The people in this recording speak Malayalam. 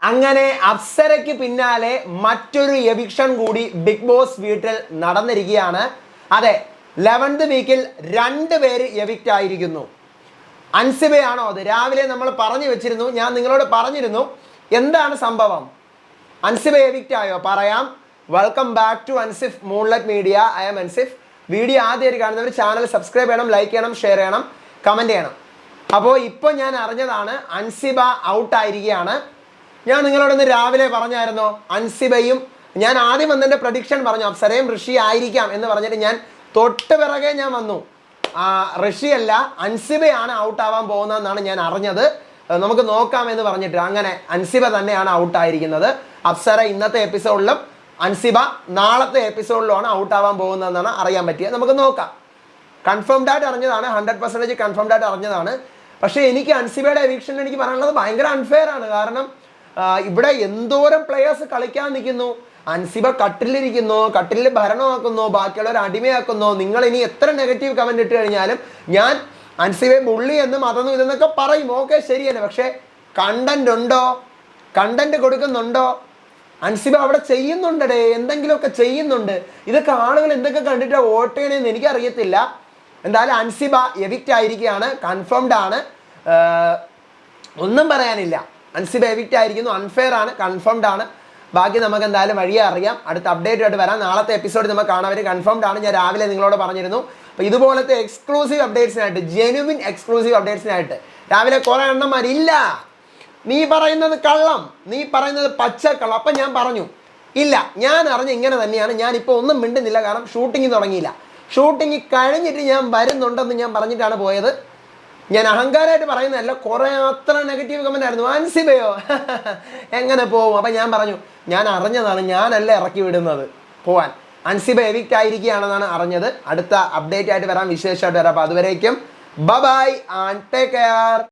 അങ്ങനെ അപ്സരയ്ക്ക് പിന്നാലെ മറ്റൊരു എവിക്ഷൻ കൂടി ബിഗ് ബോസ് വീട്ടിൽ നടന്നിരിക്കുകയാണ്. അതെ, 11th വീക്കിൽ 2 പേര് എവിക്റ്റ് ആയിരിക്കുന്നു. അൻസിബയാണോ അത്? രാവിലെ നമ്മൾ പറഞ്ഞു വെച്ചിരുന്നു, ഞാൻ നിങ്ങളോട് പറഞ്ഞിരുന്നു എന്താണ് സംഭവം. അൻസിബ എവിക്റ്റ് ആയോ? പറയാം. Welcome back to Ansif moonlight media. I am Ansif. Video ആദ്യമായിട്ട് കാണുന്നവർ ചാനൽ സബ്സ്ക്രൈബ് ചെയ്യണം, ലൈക്ക് ചെയ്യണം, ഷെയർ ചെയ്യണം, കമൻറ്റ് ചെയ്യണം. അപ്പോൾ ഇപ്പോൾ ഞാൻ അറിഞ്ഞതാണ് അൻസിബ ഔട്ടായിരിക്കുകയാണ്. ഞാൻ നിങ്ങളോടൊന്ന് രാവിലെ പറഞ്ഞായിരുന്നോ അൻസിബയും, ഞാൻ ആദ്യം വന്നതിൻ്റെ പ്രഡിക്ഷൻ പറഞ്ഞു അപ്സരയും ഋഷി ആയിരിക്കാം എന്ന് പറഞ്ഞിട്ട് ഞാൻ തൊട്ട് പിറകെ ഞാൻ വന്നു. ഋഷിയല്ല, അൻസിബയാണ് ഔട്ടാവാൻ പോകുന്നതെന്നാണ് ഞാൻ അറിഞ്ഞത്. നമുക്ക് നോക്കാമെന്ന് പറഞ്ഞിട്ട് അങ്ങനെ അൻസിബ തന്നെയാണ് ഔട്ടായിരിക്കുന്നത്. അപ്സര ഇന്നത്തെ എപ്പിസോഡിലും അൻസിബ നാളത്തെ എപ്പിസോഡിലുമാണ് ഔട്ടാവാൻ പോകുന്നതെന്നാണ് അറിയാൻ പറ്റിയത്. നമുക്ക് നോക്കാം. കൺഫേംഡ് ആയിട്ട് അറിഞ്ഞതാണ്, 100% കൺഫേംഡ് ആയിട്ട് അറിഞ്ഞതാണ്. പക്ഷേ എനിക്ക് അൻസിബയുടെ എവിക്ഷനിൽ എനിക്ക് പറയാനുള്ളത് ഭയങ്കര അൺഫെയർ ആണ്. കാരണം ഇവിടെ എന്തോരം പ്ലെയേഴ്സ് കളിക്കാൻ നിൽക്കുന്നു. അൻസിബ കട്ടിലിരിക്കുന്നു, കട്ടിലിൽ ഭരണമാക്കുന്നു, ബാക്കിയുള്ളവർ അടിമയാക്കുന്നു. നിങ്ങൾ ഇനി എത്ര നെഗറ്റീവ് കമൻറ്റ് ഇട്ട് കഴിഞ്ഞാലും ഞാൻ അൻസിബയെ ബുള്ളി എന്നും അതൊന്നും ഇതെന്നൊക്കെ പറയും. ഓക്കെ, ശരിയല്ലേ. പക്ഷേ കണ്ടന്റ് ഉണ്ടോ? കണ്ടന്റ് കൊടുക്കുന്നുണ്ടോ? അൻസിബ അവിടെ ചെയ്യുന്നുണ്ടേ, എന്തെങ്കിലുമൊക്കെ ചെയ്യുന്നുണ്ട്. ഇതൊക്കെ ആളുകൾ എന്തൊക്കെ കണ്ടിട്ട് വോട്ട് ചെയ്യണമെന്ന് എനിക്കറിയത്തില്ല. എന്തായാലും അൻസിബ എവിക്റ്റ് ആയിരിക്കുകയാണ്, കൺഫേംഡ് ആണ്, ഒന്നും പറയാനില്ല. അൻസിബ എവിക്റ്റ് ആയിരിക്കുന്നു, അൺഫെയർ ആണ്, കൺഫേംഡ് ആണ്. ബാക്കി നമുക്ക് എന്തായാലും വഴിയെ അറിയാം. അടുത്ത അപ്ഡേറ്റ് ആയിട്ട് വരാം. നാളത്തെ എപ്പിസോഡ് നമുക്ക് കാണാൻ വരും, കൺഫേംഡ് ആണ്. ഞാൻ രാവിലെ നിങ്ങളോട് പറഞ്ഞിരുന്നു. അപ്പോൾ ഇതുപോലത്തെ എക്സ്ക്ലൂസീവ് അപ്ഡേറ്റ്സിനായിട്ട്, ജെനുവിൻ എക്സ്ക്ലൂസീവ് അപ്ഡേറ്റ്സിനായിട്ട് രാവിലെ കുറേ എണ്ണന്മാരില്ല, നീ പറയുന്നത് കള്ളം, നീ പറയുന്നത് പച്ചക്കള്ളം. അപ്പം ഞാൻ പറഞ്ഞു ഇല്ല, ഞാൻ അറിഞ്ഞ ഇങ്ങനെ തന്നെയാണ്. ഞാനിപ്പോൾ ഒന്നും മിണ്ടുന്നില്ല, കാരണം ഷൂട്ടിങ് തുടങ്ങിയില്ല. ഷൂട്ടിങ് കഴിഞ്ഞിട്ട് ഞാൻ വരുന്നുണ്ടെന്ന് ഞാൻ പറഞ്ഞിട്ടാണ് പോയത്. ഞാൻ അഹങ്കാരമായിട്ട് പറയുന്നതല്ല. കുറേ അത്ര നെഗറ്റീവ് കമൻ്റ് ആയിരുന്നു. അൻസിബയോ എങ്ങനെ പോവും? അപ്പം ഞാൻ പറഞ്ഞു ഞാൻ അറിഞ്ഞതാണ്, ഞാനല്ല ഇറക്കി വിടുന്നത് പോവാൻ. അൻസിബ എവിക്റ്റ് ആയിരിക്കുകയാണെന്നാണ് അറിഞ്ഞത്. അടുത്ത അപ്ഡേറ്റ് ആയിട്ട് വരാം, വിശേഷമായിട്ട് വരാം. അപ്പോൾ അതുവരേക്കും ബൈ ആൻഡ് ടേക്ക് കെയർ.